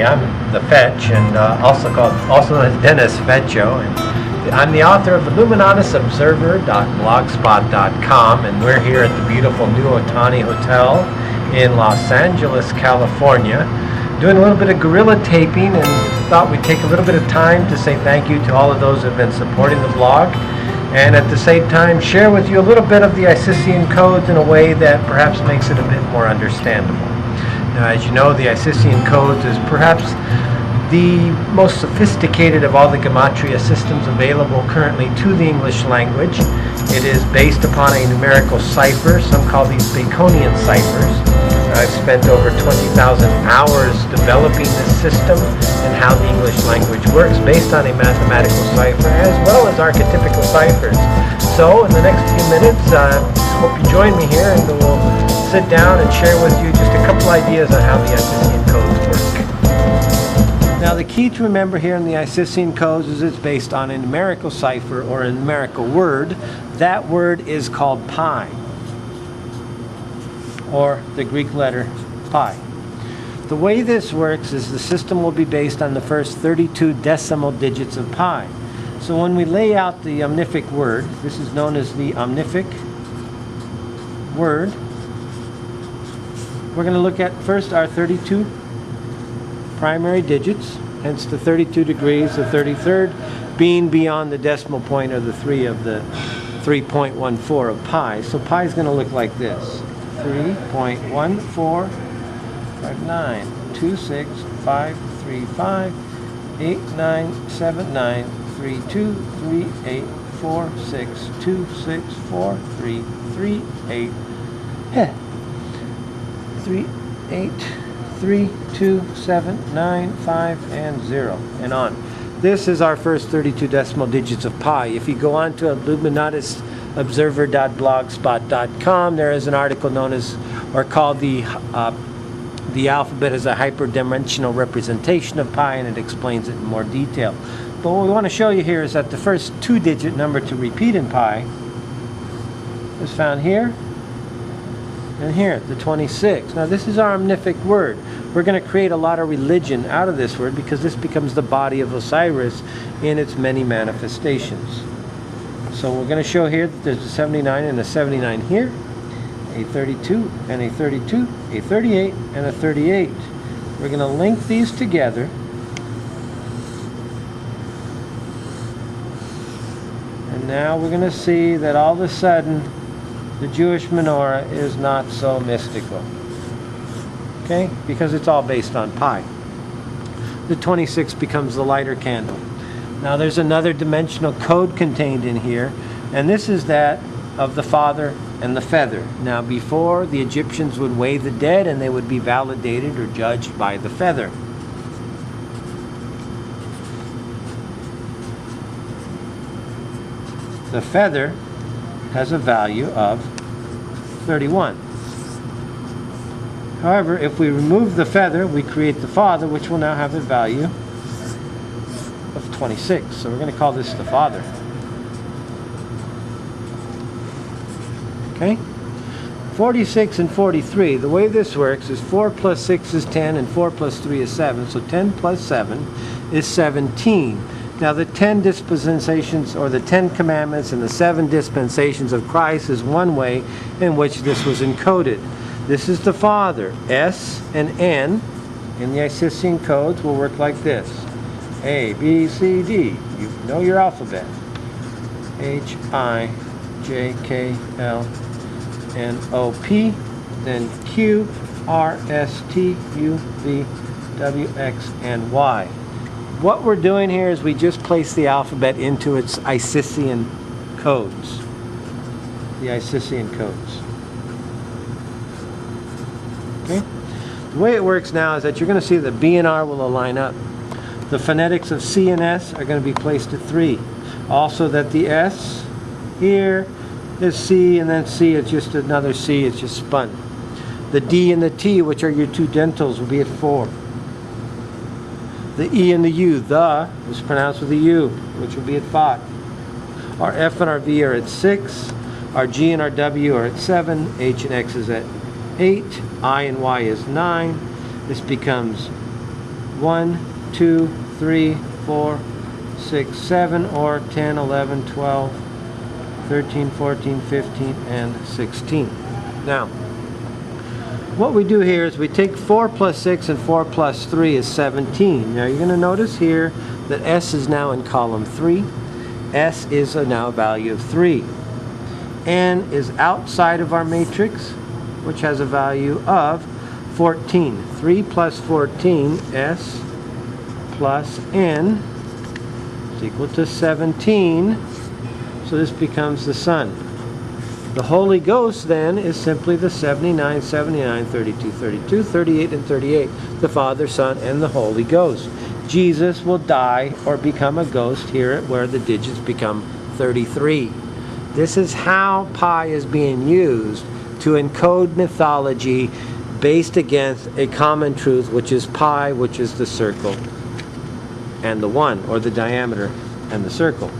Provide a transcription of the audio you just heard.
I'm the Fetch, and also known as Dennis Fetcho, and I'm the author of IlluminatusObserver.blogspot.com, and we're here at the beautiful New Otani Hotel in Los Angeles, California, doing a little bit of guerrilla taping, and thought we'd take a little bit of time to say thank you to all of those who have been supporting the blog, and at the same time share with you a little bit of the Isisian Codes in a way that perhaps makes it a bit more understandable. Now, as you know, the Isisian Codes is perhaps the most sophisticated of all the gematria systems available currently to the English language. It is based upon a numerical cipher. Some call these Baconian ciphers. I've spent over 20,000 hours developing this system and how the English language works based on a mathematical cipher as well as archetypical ciphers. So in the next few minutes, I hope you join me here and we'll sit down and share with you just a couple ideas on how the Isisian Codes work. Now, the key to remember here in the Isisian Codes is it's based on a numerical cipher or a numerical word. That word is called pi, or the Greek letter pi. The way this works is the system will be based on the first 32 decimal digits of pi. So when we lay out the omnific word, this is known as the omnific word. We're going to look at first our 32 primary digits, hence the 32 degrees, the 33rd being beyond the decimal point or the 3 of the 3.14 of pi. So pi is going to look like this: 3.14593238462338 and 0 and on. This is our first 32 decimal digits of pi. If you go on to IlluminatusObserver.blogspot.com, there is an article known as, or called the alphabet as a hyperdimensional representation of pi, and it explains it in more detail. But what we want to show you here is that the first 2-digit number to repeat in pi is found here and here, the 26. Now this is our omnific word. We're going to create a lot of religion out of this word because this becomes the body of Osiris in its many manifestations. So we're going to show here that there's a 79 and a 79 here, a 32 and a 32, a 38 and a 38. We're going to link these together and now we're going to see that all of a sudden the Jewish menorah is not so mystical. Okay? Because it's all based on pi. The 26 becomes the lighter candle. Now there's another dimensional code contained in here, and this is that of the father and the feather. Now before, the Egyptians would weigh the dead and they would be validated or judged by the feather. The feather has a value of 31. However, if we remove the feather, we create the father, which will now have a value of 26. So we're going to call this the father. Okay? 46 and 43. The way this works is 4 plus 6 is 10 and 4 plus 3 is 7. So 10 plus 7 is 17. Now the 10 dispensations, or the 10 commandments and the 7 dispensations of Christ is one way in which this was encoded. This is the Father. S and N in the Isisian Codes will work like this: A, B, C, D. You know your alphabet. H, I, J, K, L, N, O, P. Then Q, R, S, T, U, V, W, X, and Y. What we're doing here is we just place the alphabet into its Isisian codes. The Isisian codes. Okay? The way it works now is that you're going to see that B and R will align up. The phonetics of C and S are going to be placed at 3. Also that the S here is C, and then C is just another C, it's just spun. The D and the T, which are your two dentals, will be at 4. The E and the U, the, is pronounced with a U, which will be at 5. Our F and our V are at 6. Our G and our W are at 7. H and X is at 8. I and Y is 9. This becomes 1, 2, 3, 4, 6, 7, or 10, 11, 12, 13, 14, 15, and 16. Now, what we do here is we take 4 plus 6 and 4 plus 3 is 17. Now you're going to notice here that S is now in column 3. S is now a value of 3. N is outside of our matrix, which has a value of 14. 3 plus 14, S plus N, is equal to 17. So this becomes the Son. The Holy Ghost then is simply the 79, 79, 32, 32, 38, and 38. The Father, Son, and the Holy Ghost. Jesus will die or become a ghost here at where the digits become 33. This is how pi is being used to encode mythology based against a common truth, which is pi, which is the circle and the 1, or the diameter and the circle.